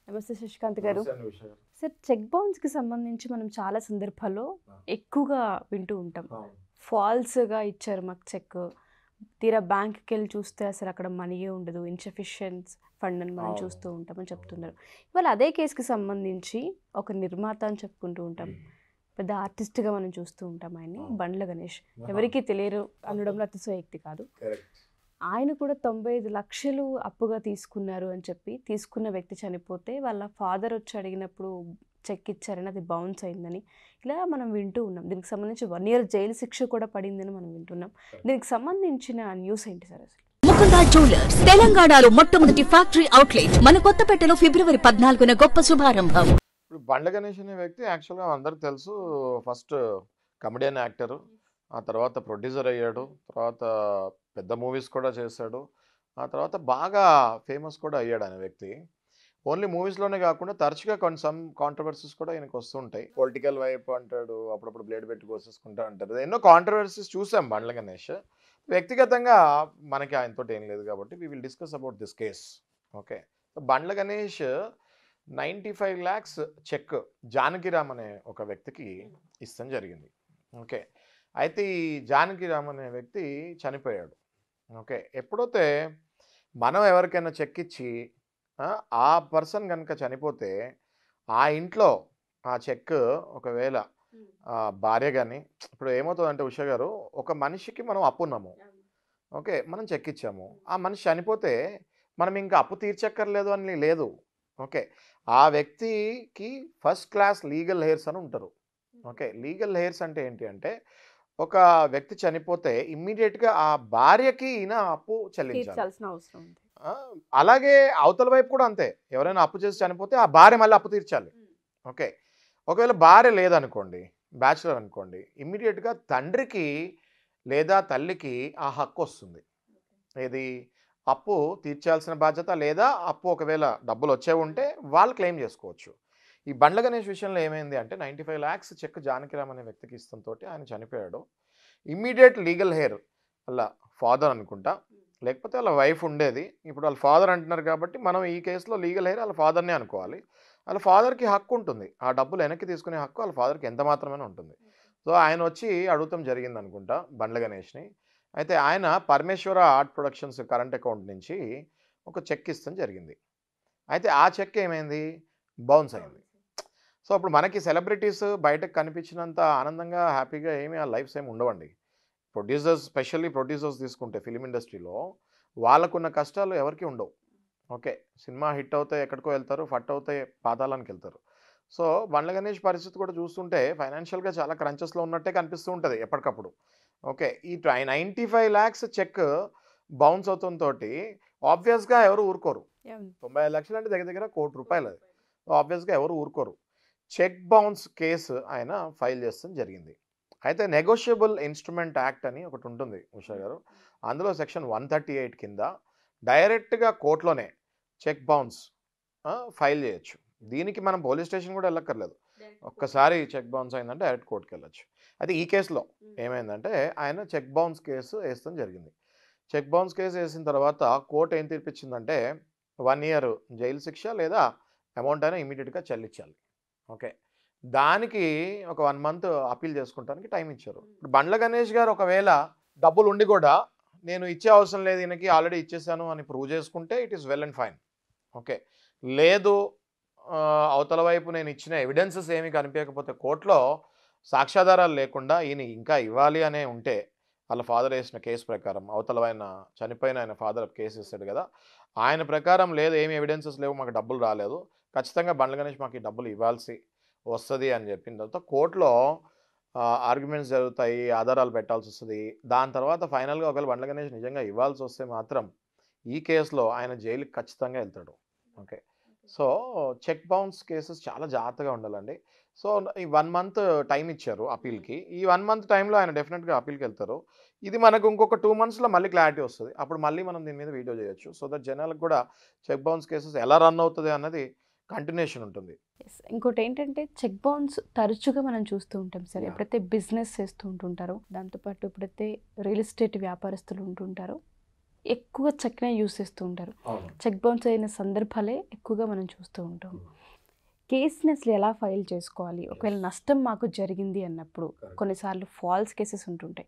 నమస్తే శశికాంత్ గారు. నమస్తే అనుష గారు. సార్, చెక్ బౌన్స్‌కి సంబంధించి మనం చాలా సందర్భాల్లో ఎక్కువగా వింటూ ఉంటాం. అవును. ఫాల్స్‌గా ఇచ్చారు మాకు చెక్. తీరా బ్యాంక్‌కెళ్ళి చూస్తే అసలు అక్కడ మనీయే ఉండదు. ఇన్‌సఫిషియెంట్ ఫండ్ అని మనం అవును. చూస్తూ ఉంటామని చెప్తున్నారు. ఇవాళ అదే కేస్‌కి సంబంధించి ఒక నిర్మాత అని చెప్పుకుంటూ ఉంటాం. పెద్ద ఆర్టిస్ట్‌గా మనం చూస్తూ ఉంటాం ఆయన్ని. అవును. బండ్ల గణేష్. ఎవరికీ తెలియరు అనడంలో అతిశయోక్తి కాదు. కరెక్ట్. ఆయన కూడా 95 లక్షలు అప్పుగా తీసుకున్నారు అని చెప్పి, తీసుకున్న వ్యక్తి చనిపోతే వాళ్ళ ఫాదర్ వచ్చి అడిగినప్పుడు చెక్ ఇచ్చారని అది బౌన్స్ అయిందని ఇలా మనం వింటూ ఉన్నాం. దీనికి సంబంధించి 1 ఇయర్ జైలు శిక్ష కూడా పడిందని మనం వింటున్నాం. దీనికి సంబంధించిన న్యూస్ ఏంటి సార్ అసలు? ముకుందా జ్యువెలర్స్ తెలంగాణలో మొట్టమొదటి ఫ్యాక్టరీ అవుట్లెట్ మన కొత్తపేటలో ఫిబ్రవరి 14న గొప్ప శుభారంభం. ఇప్పుడు బండ్ల గణేష్ అనే వ్యక్తి యాక్చువల్గా అందరికి తెలుసు. ఫస్ట్ కమెడియన్ యాక్టరు, ఆ తర్వాత ప్రొడ్యూసర్ అయ్యాడు, తర్వాత పెద్ద మూవీస్ కూడా చేశాడు, ఆ తర్వాత బాగా ఫేమస్ కూడా అయ్యాడు అనే వ్యక్తి. ఓన్లీ మూవీస్లోనే కాకుండా తరచుగా కొన్ని సమ్ కాంట్రవర్సీస్ కూడా ఆయనకు వస్తుంటాయి. పొలిటికల్ వైపు అంటాడు, అప్పుడప్పుడు బ్లేడ్ పెట్టి కోసేసుకుంటా అంటారు. ఎన్నో కాంట్రవర్సీస్ చూసాం బండ్ల గణేష్. వ్యక్తిగతంగా మనకి ఆయనతో ఏం లేదు కాబట్టి we will discuss about this case. Okay. Bandla Ganesh 95 lakhs cheque Janakiram అనే ఒక వ్యక్తికి ఇష్టం జరిగింది. ఓకే. అయితే ఈ జానకిరామ్ అనే వ్యక్తి చనిపోయాడు. ఓకే. ఎప్పుడైతే మనం ఎవరికైనా చెక్ ఇచ్చి ఆ పర్సన్ కనుక చనిపోతే ఆ ఇంట్లో ఆ చెక్ ఒకవేళ భార్య కానీ, ఇప్పుడు ఏమవుతుందంటే ఉష గారు, ఒక మనిషికి మనం అప్పున్నాము. ఓకే. మనం చెక్ ఇచ్చాము. ఆ మనిషి చనిపోతే మనం ఇంకా అప్పు తీర్చక్కర్లేదు అని లేదు. ఓకే. ఆ వ్యక్తికి ఫస్ట్ క్లాస్ లీగల్ హెయిర్స్ అని ఉంటారు. ఓకే. లీగల్ హెయిర్స్ అంటే ఏంటి అంటే, ఒక వ్యక్తి చనిపోతే ఇమ్మీడియట్‌గా ఆ భార్యకి ఈయన అప్పు చెల్లించాలి. తీర్చాల్సిన అవసరం ఉంది. అలాగే అవతల వైపు కూడా అంతే. ఎవరైనా అప్పు చేసి చనిపోతే ఆ భార్య మళ్ళీ అప్పు తీర్చాలి. ఓకే. ఒకవేళ భార్య లేదనుకోండి, బ్యాచిలర్ అనుకోండి, ఇమ్మీడియట్‌గా తండ్రికి లేదా తల్లికి ఆ హక్కు వస్తుంది. ఏది? అప్పు తీర్చాల్సిన బాధ్యత, లేదా అప్పు ఒకవేళ డబ్బులు వచ్చే ఉంటే వాళ్ళు క్లెయిమ్ చేసుకోవచ్చు. ఈ బండ్ల గణేష్ విషయంలో ఏమైంది అంటే 95 lakhs చెక్ జానకిరామ్ అనే వ్యక్తికి ఇస్తంతో ఆయన చనిపోయాడు. ఇమ్మీడియట్ లీగల్ హెయిర్ వాళ్ళ ఫాదర్ అనుకుంటా, లేకపోతే వాళ్ళ వైఫ్ ఉండేది. ఇప్పుడు వాళ్ళ ఫాదర్ అంటున్నారు కాబట్టి మనం ఈ కేసులో లీగల్ హెయిర్ వాళ్ళ ఫాదర్నే అనుకోవాలి. వాళ్ళ ఫాదర్కి హక్కు ఉంటుంది. ఆ డబ్బులు వెనక్కి తీసుకునే హక్కు వాళ్ళ ఫాదర్కి ఎంత మాత్రమే ఉంటుంది. సో ఆయన వచ్చి అడుగుతాం జరిగింది అనుకుంటా బండ్ల గణేష్ని. అయితే ఆయన పరమేశ్వర ఆర్ట్ ప్రొడక్షన్స్ కరెంట్ అకౌంట్ నుంచి ఒక చెక్ ఇస్తాం జరిగింది. అయితే ఆ చెక్ ఏమైంది? బౌన్స్ అయింది. సో అప్పుడు మనకి సెలబ్రిటీస్ బయటకు కనిపించినంత ఆనందంగా, హ్యాపీగా ఏమి ఆ లైఫ్స్ ఏమి ఉండవండి. ప్రొడ్యూసర్స్, స్పెషల్లీ ప్రొడ్యూసర్స్ తీసుకుంటే ఫిలిం ఇండస్ట్రీలో వాళ్ళకున్న కష్టాలు ఎవరికి ఉండవు. ఓకే. సినిమా హిట్ అవుతే ఎక్కడికో వెళ్తారు, ఫట్ అవుతే పాతాళానికి వెళ్తారు. సో బండ్ల గణేష్ పరిస్థితి కూడా చూస్తుంటే ఫైనాన్షియల్గా చాలా క్రంచెస్లో ఉన్నట్టే కనిపిస్తూ ఉంటుంది ఎప్పటికప్పుడు. ఓకే. ఈ 95 lakhs చెక్ బౌన్స్ అవుతుంతో ఆబ్వియస్గా ఎవరు ఊరుకోరు. 95 లక్షలు అంటే దగ్గర దగ్గర ₹1,00,00,000 అది. ఆబ్వియస్గా ఎవరు ఊరుకోరు. చెక్ బౌన్స్ కేసు ఆయన ఫైల్ చేస్తాం జరిగింది. అయితే నెగోషియబుల్ ఇన్స్ట్రుమెంట్ యాక్ట్ అని ఒకటి ఉంటుంది ఉషా గారు. అందులో సెక్షన్ 138 కింద డైరెక్ట్గా కోర్టులోనే చెక్ బౌన్స్ ఫైల్ చేయొచ్చు. దీనికి మనం పోలీస్ స్టేషన్ కూడా వెళ్ళక్కర్లేదు. ఒక్కసారి చెక్ బౌన్స్ అయిందంటే డైరెక్ట్ కోర్టుకి వెళ్ళొచ్చు. అయితే ఈ కేసులో ఏమైందంటే ఆయన చెక్ బౌన్స్ కేసు వేస్తాం జరిగింది. చెక్ బౌన్స్ కేసు వేసిన తర్వాత కోర్టు ఏం తీర్పిచ్చిందంటే 1 year జైలు శిక్ష లేదా అమౌంట్ అయినా ఇమీడియట్గా చెల్లించాలి. ఓకే. దానికి ఒక 1 month అప్పీల్ చేసుకుంటానికి టైం ఇచ్చారు. ఇప్పుడు బండ్ల గణేష్ గారు ఒకవేళ డబ్బులు ఉండి కూడా నేను ఇచ్చే అవసరం లేదు, ఈయనకి ఆల్రెడీ ఇచ్చేసాను అని ప్రూవ్ చేసుకుంటే it is well and fine. Okay. లేదు అవతల వైపు నేను ఇచ్చిన ఎవిడెన్సెస్ ఏమీ కనిపించకపోతే కోర్టులో సాక్ష్యాధారాలు లేకుండా ఈయన ఇంకా ఇవ్వాలి అనే ఉంటే వాళ్ళ ఫాదర్ వేసిన కేసు ప్రకారం, అవతల ఆయన చనిపోయిన ఆయన ఫాదర్ కేసు ఇస్తాడు కదా, ఆయన ప్రకారం లేదు, ఏమి ఎవిడెన్సెస్ లేవు, మాకు డబ్బులు రాలేదు, ఖచ్చితంగా బండ్ల గణేష్ మాకు ఈ డబ్బులు ఇవ్వాల్సి వస్తుంది అని చెప్పిన తర్వాత కోర్టులో ఆర్గ్యుమెంట్స్ జరుగుతాయి, ఆధారాలు పెట్టాల్సి వస్తుంది. దాని తర్వాత ఫైనల్గా ఒకవేళ బండ్ల గణేష్ నిజంగా ఇవ్వాల్సి వస్తే మాత్రం ఈ కేసులో ఆయన జైలుకి ఖచ్చితంగా వెళ్తాడు. Okay. So check bounce cases చాలా జాగ్రత్తగా ఉండాలండి. సో ఈ 1 month టైం ఇచ్చారు అప్పీల్కి. ఈ 1 month టైంలో ఆయన డెఫినెట్గా అప్పీల్కి వెళ్తారు. ఇది మనకు ఇంకొక 2 monthsలో మళ్ళీ క్లారిటీ వస్తుంది. అప్పుడు మళ్ళీ మనం దీని మీద వీడియో చేయొచ్చు. సో దట్ జనాలకు కూడా చెక్ బౌన్స్ కేసెస్ ఎలా రన్ అవుతుంది అన్నది కంటిన్యూషన్ ఉంటుంది. ఇంకోటి ఏంటంటే చెక్ బౌన్స్ తరచుగా మనం చూస్తూ ఉంటాం సార్. Yeah. ఎప్పుడైతే బిజినెస్ చేస్తూ ఉంటుంటారో, దాంతోపాటు ఎప్పుడైతే రియల్ ఎస్టేట్ వ్యాపారస్తులు ఉంటుంటారో, ఎక్కువ చెక్నే యూస్ చేస్తూ ఉంటారు. చెక్ బౌన్స్ అయిన సందర్భాలే ఎక్కువగా మనం చూస్తూ ఉంటాం. కేసుని అసలు ఎలా ఫైల్ చేసుకోవాలి? ఒకవేళ నష్టం మాకు జరిగింది అన్నప్పుడు కొన్నిసార్లు ఫాల్స్ కేసెస్ ఉంటుంటాయి.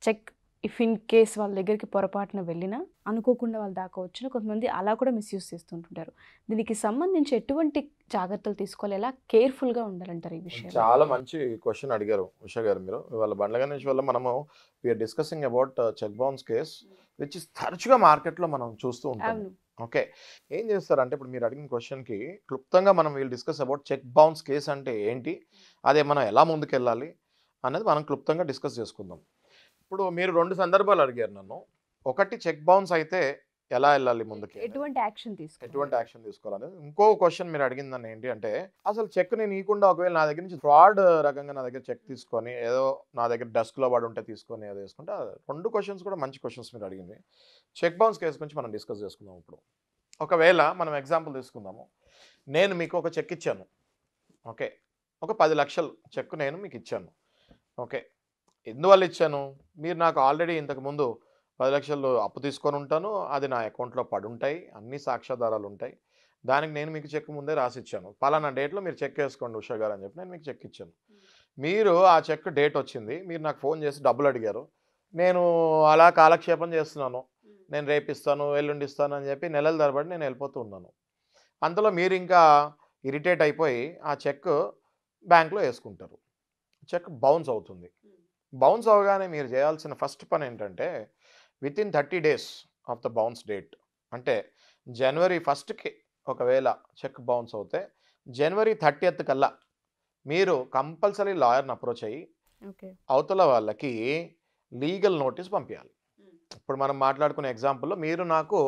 చెక్ ఇఫ్ ఇన్ కేస్ వాళ్ళ దగ్గరికి పొరపాటున వెళ్ళినా అనుకోకుండా వాళ్ళ దాకా వచ్చినా కొంతమంది అలా కూడా మిస్యూజ్ చేస్తుంటుంటారు. దీనికి సంబంధించి ఎటువంటి జాగ్రత్తలు తీసుకోవాలి? ఎలా కేర్ఫుల్గా ఉండాలంటారు ఈ విషయంలో? చాలా మంచి క్వశ్చన్ అడిగారు ఉషా గారు మీరు. ఇవాళ బండ్ల గణేష్ వల్ల మనము we are discussing about cheque bounce case which is తరచుగా మార్కెట్లో మనం చూస్తూ ఉంటాం. అవును. ఓకే, ఏం చేస్తారంటే ఇప్పుడు మీరు అడిగిన క్వశ్చన్కి క్లుప్తంగా మనం వీళ్ళు discuss about cheque bounce case అంటే ఏంటి, అదే మనం ఎలా ముందుకెళ్ళాలి అనేది మనం క్లుప్తంగా డిస్కస్ చేసుకుందాం. ఇప్పుడు మీరు 2 సందర్భాలు అడిగారు నన్ను. ఒకటి చెక్ బౌన్స్ అయితే ఎలా వెళ్ళాలి ముందుకి, ఎటువంటి యాక్షన్ తీసుకోవాలి? ఎటువంటి యాక్షన్ తీసుకోవాలనేది. ఇంకో క్వశ్చన్ మీరు అడిగిందని ఏంటి అంటే అసలు చెక్ నేను ఇవ్వకుండా ఒకవేళ నా దగ్గర నుంచి ఫ్రాడ్ రకంగా నా దగ్గర చెక్ తీసుకొని ఏదో నా దగ్గర డెస్క్లో పడి ఉంటే తీసుకొని ఏదో వేసుకుంటే 2 క్వశ్చన్స్ కూడా మంచి క్వశ్చన్స్ మీరు అడిగింది. చెక్ బౌన్స్ కేసు గురించి మనం డిస్కస్ చేసుకుందాం. ఇప్పుడు ఒకవేళ మనం ఎగ్జాంపుల్ తీసుకుందాము. నేను మీకు ఒక చెక్ ఇచ్చాను. ఓకే, ఒక 10 లక్షలు చెక్ నేను మీకు ఇచ్చాను. ఓకే, ఎందువల్ల ఇచ్చాను? మీరు నాకు ఆల్రెడీ ఇంతకుముందు 10 లక్షలు అప్పు తీసుకొని ఉంటాను, అది నా అకౌంట్లో పడి ఉంటాయి, అన్ని సాక్ష్యాధారాలు ఉంటాయి. దానికి నేను మీకు చెక్ ముందే రాసి ఇచ్చాను. పలానా డేట్లో మీరు చెక్ వేసుకోండి ఉషా గారు అని చెప్పి నేను మీకు చెక్ ఇచ్చాను. మీరు ఆ చెక్ డేట్ వచ్చింది, మీరు నాకు ఫోన్ చేసి డబ్బులు అడిగారు. నేను అలా కాలక్షేపం చేస్తున్నాను, నేను రేపు ఇస్తాను ఎల్లుండి ఇస్తాను అని చెప్పి నెలల తరబడి నేను వెళ్ళిపోతూ ఉన్నాను. అంతలో మీరు ఇంకా ఇరిటేట్ అయిపోయి ఆ చెక్ బ్యాంక్లో వేసుకుంటారు. చెక్ బౌన్స్ అవుతుంది. బౌన్స్ అవగానే మీరు చేయాల్సిన ఫస్ట్ పని ఏంటంటే with in 30 days of the bounce date, అంటే జనవరి 1st ఒకవేళ చెక్ బౌన్స్ అవుతే జనవరి 30th కల్లా మీరు కంపల్సరీ లాయర్ని అప్రోచ్ అయ్యి అవతల వాళ్ళకి లీగల్ నోటీస్ పంపించాలి. ఇప్పుడు మనం మాట్లాడుకునే ఎగ్జాంపుల్లో మీరు నాకు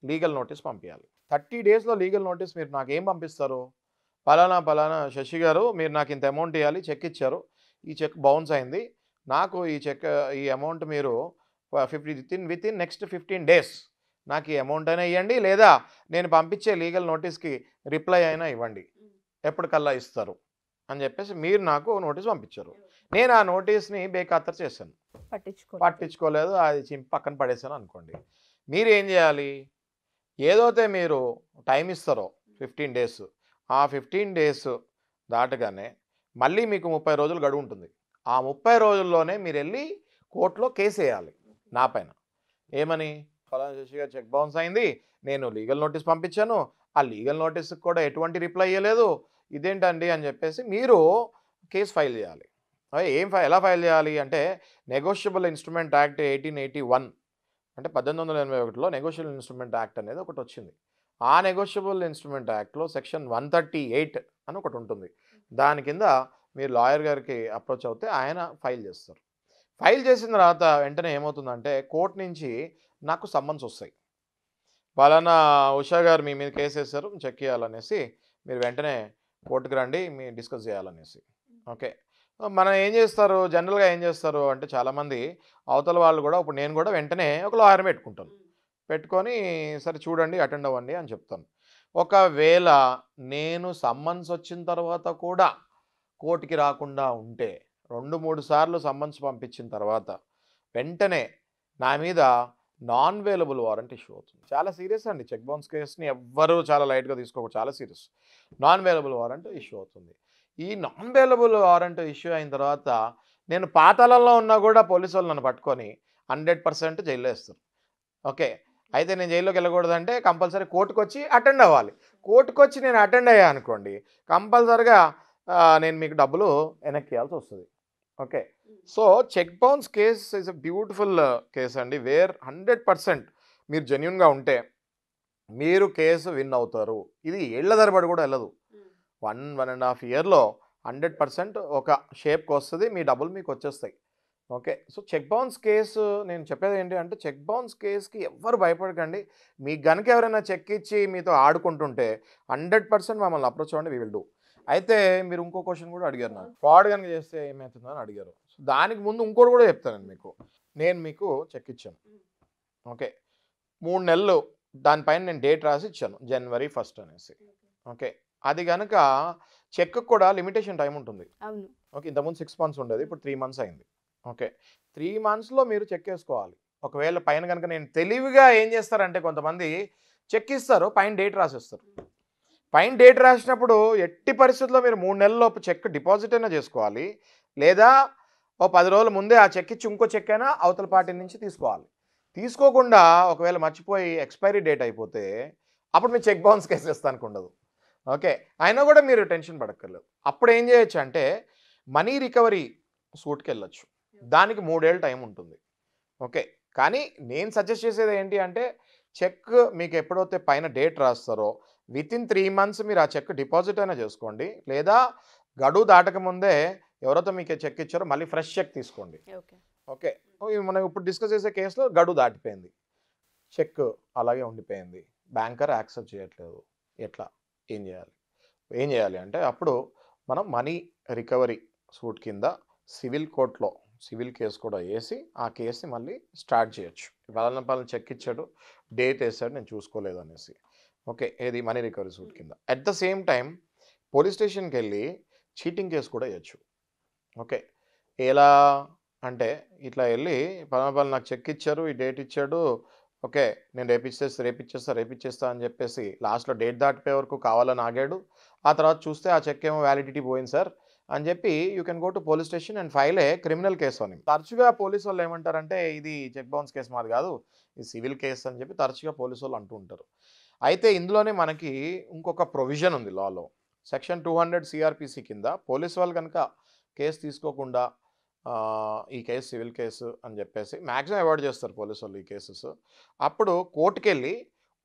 లీగల్ నోటీస్ పంపించాలి. 30 daysలో లీగల్ నోటీస్ మీరు నాకు ఏం పంపిస్తారు? పలానా శశి గారు మీరు నాకు ఇంత అమౌంట్ ఇవ్వాలి, చెక్ ఇచ్చారు, ఈ చెక్ బౌన్స్ అయింది, నాకు ఈ అమౌంట్ మీరు విత్ ఇన్ నెక్స్ట్ 15 days నాకు ఈ అమౌంట్ అయినా ఇవ్వండి, లేదా నేను పంపించే లీగల్ నోటీస్కి రిప్లై అయినా ఇవ్వండి, ఎప్పటికల్లా ఇస్తారు అని చెప్పేసి మీరు నాకు నోటీస్ పంపించారు. నేను ఆ నోటీస్ని బేఖాతరు చేశాను, పట్టించుకోలేదు, అది పక్కన పడేసాను అనుకోండి. మీరు ఏం చేయాలి? ఏదైతే మీరు టైం ఇస్తారో 15 days, ఆ 15 days దాటగానే మళ్ళీ మీకు 30 రోజులు గడువు ఉంటుంది. ఆ 30 రోజుల్లోనే మీరు వెళ్ళి కోర్టులో కేసు వేయాలి నా పైన. ఏమని? ఫలానా శశి గారు చెక్ బౌన్స్ అయింది, నేను లీగల్ నోటీస్ పంపించాను, ఆ లీగల్ నోటీస్కి కూడా ఎటువంటి రిప్లై ఇవ్వలేదు, ఇదేంటండి అని చెప్పేసి మీరు కేసు ఫైల్ చేయాలి. ఎలా ఫైల్ చేయాలి అంటే నెగోషియబుల్ ఇన్స్ట్రుమెంట్ యాక్ట్ 1881 అంటే 1881లో నెగోషియబుల్ ఇన్స్ట్రుమెంట్ యాక్ట్ అనేది ఒకటి వచ్చింది. ఆ నెగోషియబుల్ ఇన్స్ట్రుమెంట్ యాక్ట్లో సెక్షన్ 138 అని ఒకటి ఉంటుంది. దాని కింద మీరు లాయర్ గారికి అప్రోచ్ అవుతే ఆయన ఫైల్ చేస్తారు. ఫైల్ చేసిన తర్వాత వెంటనే ఏమవుతుందంటే కోర్టు నుంచి నాకు సమ్మన్స్ వస్తాయి. పలానా ఉషా గారు మీ మీద కేసు వేస్తారు, చెక్ చేయాలనేసి మీరు వెంటనే కోర్టుకు రండి, మీ డిస్కస్ చేయాలనేసి. ఓకే, మనం ఏం చేస్తారు, జనరల్గా ఏం చేస్తారు అంటే చాలామంది అవతల వాళ్ళు కూడా, ఇప్పుడు నేను కూడా వెంటనే ఒక లాయర్ పెట్టుకుంటాను, పెట్టుకొని సరే చూడండి అటెండ్ అవ్వండి అని చెప్తాను. ఒకవేళ నేను సమ్మన్స్ వచ్చిన తర్వాత కూడా కోర్టుకి రాకుండా ఉంటే 2-3 సార్లు సమ్మన్స్ పంపించిన తర్వాత వెంటనే నా మీద నాన్ వేలబుల్ వారెంట్ ఇష్యూ అవుతుంది. చాలా సీరియస్ అండి, చెక్ బౌన్స్ కేసుని ఎవ్వరూ చాలా లైట్గా తీసుకోకూడదు, చాలా సీరియస్. నాన్ వేలబుల్ వారెంట్ ఇష్యూ అవుతుంది. ఈ నాన్ వేలబుల్ వారెంట్ ఇష్యూ అయిన తర్వాత నేను పాతాళంలో ఉన్నా కూడా పోలీసు వాళ్ళు నన్ను పట్టుకొని 100% జైల్లో వేస్తారు. ఓకే, అయితే నేను జైల్లోకి వెళ్ళకూడదంటే కంపల్సరీ కోర్టుకు వచ్చి అటెండ్ అవ్వాలి. కోర్టుకు వచ్చి నేను అటెండ్ అయ్యా అనుకోండి, కంపల్సరీగా నేను మీకు డబ్బులు వెనక్కి ఇవ్వాల్సి వస్తుంది. Okay, so check bounce case is a beautiful case అండి, వేర్ 100% మీరు జెన్యున్గా ఉంటే మీరు కేసు విన్ అవుతారు. ఇది ఏళ్ల తరబడి కూడా వెళ్ళదు, 1.5 yearలో 100% ఒక షేప్కి వస్తుంది, మీ డబ్బులు మీకు వచ్చేస్తాయి. Okay, so check bounce case నేను చెప్పేది ఏంటి అంటే చెక్ బౌన్స్ కేసుకి ఎవ్వరు భయపడకండి. మీకు గనుక ఎవరైనా చెక్ ఇచ్చి మీతో ఆడుకుంటుంటే 100% మమ్మల్ని అప్రోచ్ అవ్వండి, వీ విల్ డూ. అయితే మీరు ఇంకో క్వశ్చన్ కూడా అడిగారు, నాకు ఫ్రాడ్ కనుక చేస్తే ఏమవుతుందో అని అడిగారు. సో దానికి ముందు ఇంకోటి కూడా చెప్తానండి మీకు. నేను మీకు చెక్ ఇచ్చాను, ఓకే, 3 నెలలు దానిపైన నేను డేట్ రాసి ఇచ్చాను, January 1st అనేసి. ఓకే, అది కనుక చెక్ కూడా లిమిటేషన్ టైం ఉంటుంది. ఓకే, ఇంతకుముందు 6 months ఉండేది, ఇప్పుడు 3 months అయింది. ఓకే, 3 monthsలో మీరు చెక్ వేసుకోవాలి. ఒకవేళ పైన కనుక నేను తెలివిగా ఏం చేస్తారంటే కొంతమంది చెక్ ఇస్తారు, పైన డేట్ రాసేస్తారు. పైన డేట్ రాసినప్పుడు ఎట్టి పరిస్థితుల్లో మీరు 3 నెలల్లోపు చెక్ డిపాజిట్ అయినా చేసుకోవాలి, లేదా ఓ 10 రోజుల ముందే ఆ చెక్ ఇచ్చి ఇంకో చెక్ అయినా అవతల పార్టీ నుంచి తీసుకోవాలి. తీసుకోకుండా ఒకవేళ మర్చిపోయి ఎక్స్పైరీ డేట్ అయిపోతే అప్పుడు మీరు చెక్ బౌన్స్ కేసు వేస్తానికి ఉండదు. ఓకే, అయినా కూడా మీరు టెన్షన్ పడక్కర్లేదు. అప్పుడు ఏం చేయొచ్చు అంటే మనీ రికవరీ సూట్కి వెళ్ళొచ్చు. దానికి 3 ఏళ్ళ టైం ఉంటుంది. ఓకే, కానీ నేను సజెస్ట్ చేసేది ఏంటి అంటే చెక్ మీకు ఎప్పుడైతే పైన డేట్ రాస్తారో వితిన్ 3 మంత్స్ మీరు ఆ చెక్ డిపాజిట్ అయినా చేసుకోండి, లేదా గడువు దాటక ముందే ఎవరైతే మీకు చెక్ ఇచ్చారో మళ్ళీ ఫ్రెష్ చెక్ తీసుకోండి. ఓకే, మనం ఇప్పుడు డిస్కస్ చేసే కేసులో గడువు దాటిపోయింది, చెక్ అలాగే ఉండిపోయింది, బ్యాంకర్ యాక్సెప్ట్ చేయట్లేదు, ఎట్లా ఏం చేయాలి అంటే అప్పుడు మనం మనీ రికవరీ సూట్ కింద సివిల్ కోర్టులో సివిల్ కేసు కూడా వేసి ఆ కేసుని మళ్ళీ స్టార్ట్ చేయొచ్చు. పలానా చెక్ ఇచ్చాడు, డేట్ వేసాడు, నేను చూసుకోలేదు అనేసి. ఓకే, ఏది మనీ రికవరీ సూట్ కింద. At the same time police స్టేషన్కి వెళ్ళి చీటింగ్ కేసు కూడా వేయచ్చు. ఓకే, ఎలా అంటే ఇట్లా వెళ్ళి పలానా నాకు చెక్ ఇచ్చారు, ఈ డేట్ ఇచ్చాడు, ఓకే నేను రేపిచ్చేస్తా అని చెప్పేసి లాస్ట్లో డేట్ దాటిపోయే వరకు కావాలని ఆగాడు, ఆ తర్వాత చూస్తే ఆ చెక్ ఏమో వ్యాలిడిటీ పోయింది సార్ అని చెప్పి you can go to police station and file A criminal case అని. తరచుగా పోలీసు వాళ్ళు ఏమంటారంటే ఇది చెక్ బౌన్స్ కేసు మాది కాదు, ఇది సివిల్ కేసు అని చెప్పి తరచుగా పోలీసు వాళ్ళు అంటూ ఉంటారు. అయితే ఇందులోనే మనకి ఇంకొక ప్రొవిజన్ ఉంది లాలో. సెక్షన్ 200 సిఆర్పిసి కింద పోలీసు వాళ్ళు కనుక కేసు తీసుకోకుండా ఈ కేసు సివిల్ కేసు అని చెప్పేసి మ్యాక్సిమం అవాయిడ్ చేస్తారు పోలీసు వాళ్ళు ఈ కేసెస్. అప్పుడు కోర్టుకి వెళ్ళి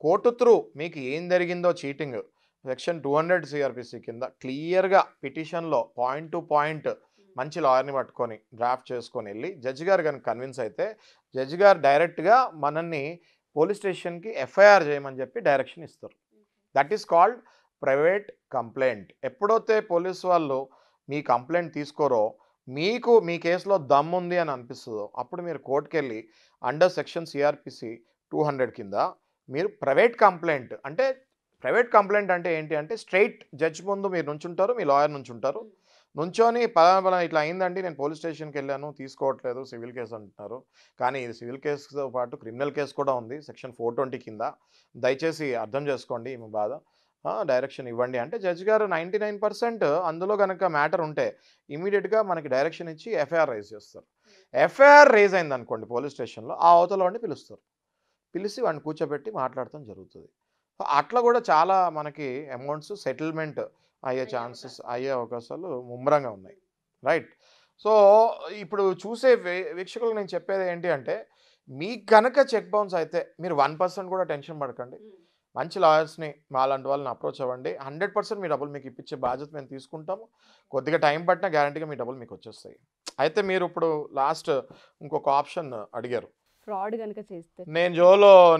కోర్టు త్రూ మీకు ఏం జరిగిందో చీటింగ్ సెక్షన్ 200 సిఆర్పిసి కింద క్లియర్గా పిటిషన్లో పాయింట్ టు పాయింట్ మంచి లాయర్ని పట్టుకొని డ్రాఫ్ట్ చేసుకొని వెళ్ళి జడ్జి గారు కనుక కన్విన్స్ అయితే జడ్జి గారు డైరెక్ట్గా మనల్ని పోలీస్ స్టేషన్కి ఎఫ్ఐఆర్ చేయమని చెప్పి డైరెక్షన్ ఇస్తారు. That is called private complaint. ఎప్పుడైతే పోలీసు వాళ్ళు మీ కంప్లైంట్ తీసుకోరో, మీకు మీ కేసులో దమ్ ఉంది అని అనిపిస్తుందో అప్పుడు మీరు కోర్టుకి వెళ్ళి అండర్ సెక్షన్ సిఆర్పిసి 200 కింద మీరు ప్రైవేట్ కంప్లైంట్ అంటే ఏంటి అంటే స్ట్రైట్ జడ్జ్ ముందు మీరు నుంచుంటారు, మీ లాయర్ నుంచుంటారు, నుంచొని పలానా ఇట్లా అయిందండి, నేను పోలీస్ స్టేషన్కి వెళ్ళాను, తీసుకోవట్లేదు, సివిల్ కేసు అంటున్నారు, కానీ ఇది సివిల్ కేసుతో పాటు క్రిమినల్ కేసు కూడా ఉంది సెక్షన్ 420 కింద, దయచేసి అర్థం చేసుకోండి మీ బాధ, డైరెక్షన్ ఇవ్వండి అంటే జడ్జి గారు 99% అందులో కనుక మ్యాటర్ ఉంటే ఇమీడియట్గా మనకి డైరెక్షన్ ఇచ్చి ఎఫ్ఐఆర్ రైజ్ చేస్తారు. ఎఫ్ఐఆర్ రైజ్ అయింది అనుకోండి పోలీస్ స్టేషన్లో, ఆ అవతల వాడిని పిలుస్తారు, పిలిచి వాడిని కూర్చోబెట్టి మాట్లాడటం జరుగుతుంది. అట్లా కూడా చాలా మనకి అమౌంట్స్ సెటిల్మెంట్ అయ్యే ఛాన్సెస్ అయ్యే అవకాశాలు ముమ్మరంగా ఉన్నాయి. రైట్, సో ఇప్పుడు చూసే వీక్షకులకు నేను చెప్పేది ఏంటి అంటే మీకు కనుక చెక్ బౌన్స్ అయితే మీరు 1% కూడా టెన్షన్ పడకండి, మంచి లాయర్స్ని మాలాంటి వాళ్ళని అప్రోచ్ అవ్వండి. 100% మీ డబ్బులు మీకు ఇప్పించే బాధ్యత మేము తీసుకుంటాము. కొద్దిగా టైం పట్టినా గ్యారంటీగా మీ డబ్బులు మీకు వచ్చేస్తాయి. అయితే మీరు ఇప్పుడు లాస్ట్ ఇంకొక ఆప్షన్ అడిగారు, ఫ్రాడ్ కనుక చేస్తే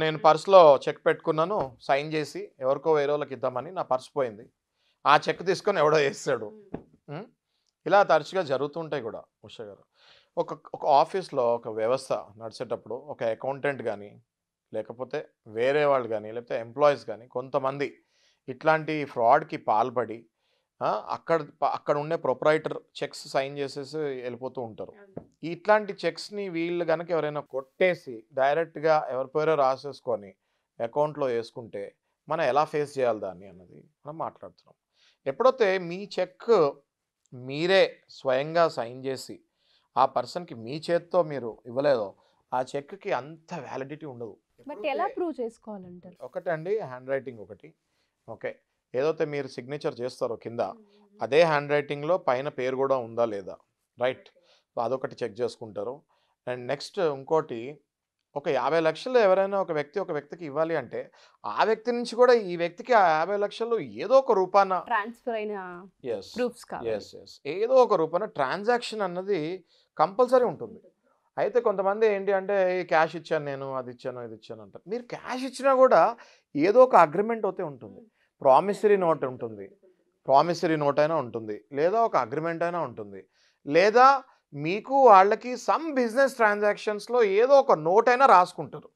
నేను పర్సులో చెక్ పెట్టుకున్నాను, సైన్ చేసి ఎవరికో వేరే వాళ్ళకి ఇద్దామని నా పర్స్ పోయింది, ఆ చెక్ తీసుకొని ఎవడో వేస్తాడు. ఇలా తరచుగా జరుగుతుంటాయి కూడా ఉషా గారు. ఒక ఆఫీస్లో ఒక వ్యవస్థ నడిచేటప్పుడు ఒక అకౌంటెంట్ కానీ లేకపోతే వేరే వాళ్ళు కానీ లేకపోతే ఎంప్లాయీస్ కానీ కొంతమంది ఇట్లాంటి ఫ్రాడ్కి పాల్పడి అక్కడ ఉండే ప్రొపరైటర్ చెక్స్ సైన్ చేసేసి వెళ్ళిపోతూ ఉంటారు. ఇట్లాంటి చెక్స్ని వీళ్ళు కనుక ఎవరైనా కొట్టేసి డైరెక్ట్గా ఎవరి పేరో రాసేసుకొని అకౌంట్లో వేసుకుంటే మనం ఎలా ఫేస్ చేయాలి దాన్ని అన్నది మనం మాట్లాడుతున్నాం. ఎప్పుడైతే మీ చెక్ మీరే స్వయంగా సైన్ చేసి ఆ పర్సన్కి మీ చేత్తో మీరు ఇవ్వలేదో ఆ చెక్కి అంత వ్యాలిడిటీ ఉండదు. బట్ ఎలా ప్రూవ్ చేసుకోవాలంటారు? ఒకటండి హ్యాండ్ రైటింగ్ ఒకటి. ఓకే, ఏదైతే మీరు సిగ్నేచర్ చేస్తారో కింద అదే హ్యాండ్ రైటింగ్లో పైన పేరు కూడా ఉందా లేదా, రైట్, సో అదొకటి చెక్ చేసుకుంటారు. అండ్ నెక్స్ట్ ఇంకోటి, ఒక 50 లక్షలు ఎవరైనా ఒక వ్యక్తికి ఇవ్వాలి అంటే ఆ వ్యక్తి నుంచి కూడా ఈ వ్యక్తికి ఆ 50 లక్షలు ఏదో ఒక రూపాన ట్రాన్స్ఫర్ అయిన ప్రూఫ్స్ ఏదో ఒక రూపాన ట్రాన్సాక్షన్ అన్నది కంపల్సరీ ఉంటుంది. అయితే కొంతమంది ఏంటి అంటే క్యాష్ ఇచ్చాను నేను, అది ఇచ్చాను, ఇది ఇచ్చాను అంటారు. మీరు క్యాష్ ఇచ్చినా కూడా ఏదో ఒక అగ్రిమెంట్ అయితే ఉంటుంది, ప్రామిసరీ నోట్ ఉంటుంది, ప్రామిసరీ నోట్ అయినా ఉంటుంది, లేదా ఒక అగ్రిమెంట్ అయినా ఉంటుంది, లేదా మీకు వాళ్ళకి సమ్ బిజినెస్ ట్రాన్సాక్షన్స్లో ఏదో ఒక నోట్ అయినా రాసుకుంటారు.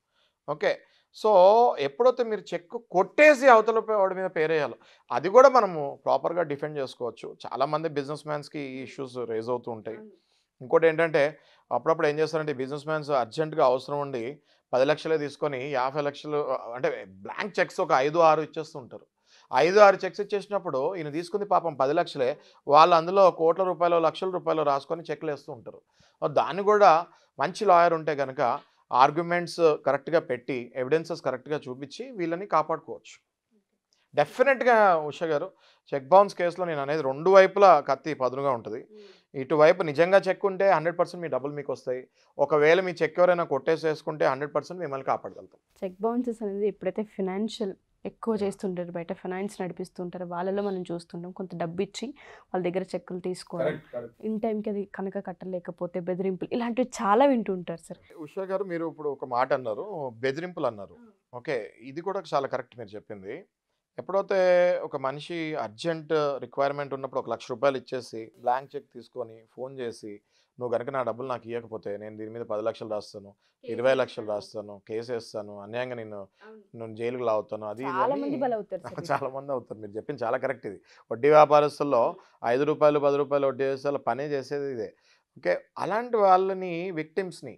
ఓకే, సో ఎప్పుడైతే మీరు చెక్ కొట్టేసి అవతల వాడి మీద పేరేయాలో అది కూడా మనము ప్రాపర్గా డిఫెండ్ చేసుకోవచ్చు. చాలామంది బిజినెస్ మ్యాన్స్కి ఈ ఇష్యూస్ రేజ్ అవుతూ ఉంటాయి. ఇంకోటి ఏంటంటే అప్పుడప్పుడు ఏం చేస్తారంటే బిజినెస్ మ్యాన్స్ అర్జెంట్‌గా అవసరం ఉండి 10 లక్షలే తీసుకొని 50 లక్షలు అంటే బ్లాంక్ చెక్స్ ఒక 5, 6 ఇచ్చేస్తూ ఉంటారు. 5, 6 చెక్స్ ఇచ్చేసినప్పుడు ఈయన తీసుకుంది పాపం 10 లక్షలే. వాళ్ళు అందులో కోట్ల రూపాయలో, లక్షల రూపాయలో రాసుకొని చెక్‌లేస్తూ ఉంటారు. దాన్ని గూడా మంచి లాయర్ ఉంటే గనక ఆర్గ్యుమెంట్స్ కరెక్ట్‌గా పెట్టి, ఎవిడెన్సెస్ కరెక్ట్‌గా చూపించి వీళ్ళని కాపాడుకోవచ్చు. డెఫినెట్‌గా ఉష గారు చెక్ బౌన్స్ కేస్‌లో నేననేది 2 వైపులా కత్తి పదునుగా ఉంటది. ఇటువైపు నిజంగా చెక్ ఉంటే 100% మీ డబ్బులు మీకొస్తాయి. ఒకవేళ మీ చెక్ ఎవరైనా కొట్టేసేసుకుంటే 100% మిమ్మల్ని కాపాడగలుగుతాం. చెక్ బౌన్సెస్ అనేది ఎప్పుడైతే ఫినాన్షియల్ ఎక్కువ చేస్తుంటారు, బయట ఫైనాన్స్ నడిపిస్తుంటారు, వాళ్ళలో మనం చూస్తుంటాం. కొంత డబ్బు ఇచ్చి వాళ్ళ దగ్గర చెక్కులు తీసుకోవడం, ఇన్ టైంకి అది కనుక కట్టలేకపోతే బెదిరింపులు, ఇలాంటివి చాలా వింటుంటారు సార్. ఉష గారు మీరు ఇప్పుడు ఒక మాట అన్నారు, బెదిరింపులు అన్నారు. ఓకే. ఇది కూడా చాలా కరెక్ట్ మీరు చెప్పింది. ఎప్పుడైతే ఒక మనిషి అర్జెంట్ రిక్వైర్మెంట్ ఉన్నప్పుడు ఒక ₹1,00,000 ఇచ్చేసి బ్లాంక్ చెక్ తీసుకొని ఫోన్ చేసి నువ్వు గనుక నా డబ్బులు నాకు ఇవ్వకపోతే నేను దీని మీద 10 లక్షలు రాస్తాను, 20 లక్షలు రాస్తాను, కేసేస్తాను, అన్యాయంగా నేను జైలుకి లాగుతాను, అది ఇది చాలా అని మంది బలవుతారు సార్. చాలా మంది అవుతారు. మీరు చెప్పింది చాలా కరెక్ట్ ఇది. వడ్డీ వ్యాపారస్తుల్లో ₹5, ₹10 వడ్డీ వేస్తే వాళ్ళ పనే చేసేది ఇదే. ఓకే. అలాంటి వాళ్ళని విక్టిమ్స్‌ని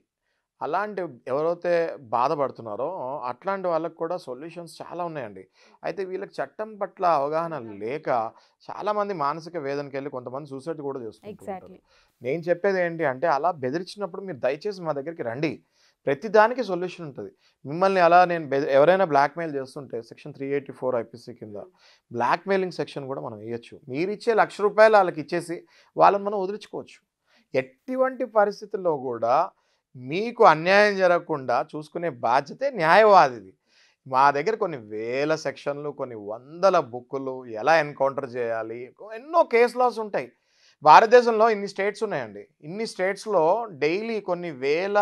అలాంటి ఎవరైతే బాధపడుతున్నారో అట్లాంటి వాళ్ళకి కూడా సొల్యూషన్స్ చాలా ఉన్నాయండి. అయితే వీళ్ళకి చట్టం పట్ల అవగాహన లేక చాలామంది మానసిక వేదనకెళ్ళి కొంతమంది సూసైడ్ కూడా చేసుకుంటూ ఉంటారు. ఎగ్జాక్ట్లీ. నేను చెప్పేది ఏంటి అంటే అలా బెదిరించినప్పుడు మీరు దయచేసి మా దగ్గరికి రండి. ప్రతి దానికి సొల్యూషన్ ఉంటది. మిమ్మల్ని అలా నేను ఎవరైనా బ్లాక్‌మెయిల్ చేస్తుంటే సెక్షన్ 384 ఐపీసీ కింద బ్లాక్‌మెయిలింగ్ సెక్షన్ కూడా మనం ఎయొచ్చు. మీరిచ్చే ₹1,00,000 ఆళ్ళకిచ్చేసి వాళ్ళని మనం వదిలించుకోవచ్చు. ఎటువంటి పరిస్థితుల్లో గూడా మీకు అన్యాయం జరగకుండా చూసుకునే బాధ్యతే న్యాయవాదిది. మా దగ్గర కొన్ని వేల సెక్షన్లు, కొన్ని వందల బుక్కులు, ఎలా ఎన్‌కౌంటర్ చేయాలి, ఎన్నో కేస్ లాస్ ఉంటాయి. భారతదేశంలో ఇన్ని స్టేట్స్ ఉన్నాయండి. ఇన్ని స్టేట్స్‌లో డైలీ కొన్ని వేల,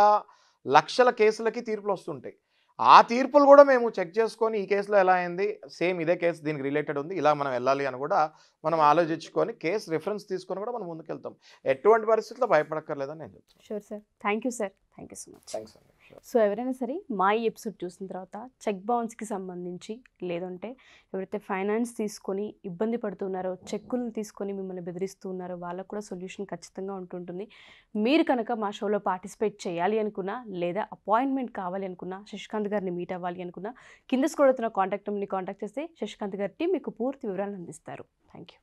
లక్షల కేసులకి తీర్పులొస్తుంటాయి. ఆ తీర్పులు గూడా మేము చెక్ చేసుకొని ఈ కేసులో ఎలా అయింది, సేమ్ ఇదే కేసు దీనికి రిలేటెడ్ ఉంది, ఇలా మనం వెళ్ళాలి అని గూడా మనం ఆలోచించుకొని కేస్ రిఫరెన్స్ తీసుకొని గూడా మనం ముందుకెళ్తాం. ఎటువంటి పరిస్థితిలో భయపడక్కర్లేదని నేను చెప్తున్నాను. Sure sir. Thank you sir. Thank you so much. Thanks అండి. షూర్. సో ఎవరైనా సరే మా ఈ ఎపిసోడ్ చూసిన తర్వాత చెక్ బౌన్స్కి సంబంధించి, లేదంటే ఎవరైతే ఫైనాన్స్ తీసుకొని ఇబ్బంది పడుతున్నారో, చెక్కులు తీసుకొని మిమ్మల్ని బెదిరిస్తూ ఉన్నారో వాళ్ళకు కూడా సొల్యూషన్ ఖచ్చితంగా ఉంటుంటుంది. మీరు కనుక మా షోలో పార్టిసిపేట్ చేయాలి అనుకున్నా, లేదా అపాయింట్మెంట్ కావాలి అనుకున్నా, శశికాంత్ గారిని మీట్ అవ్వాలి అనుకున్నా, కింద స్క్రోల్ అవుతున్న కాంటాక్ట్ నెంబర్ని కాంటాక్ట్ చేస్తే శశికాంత్ గారి టీం మీకు పూర్తి వివరాలు అందిస్తారు. Thank you.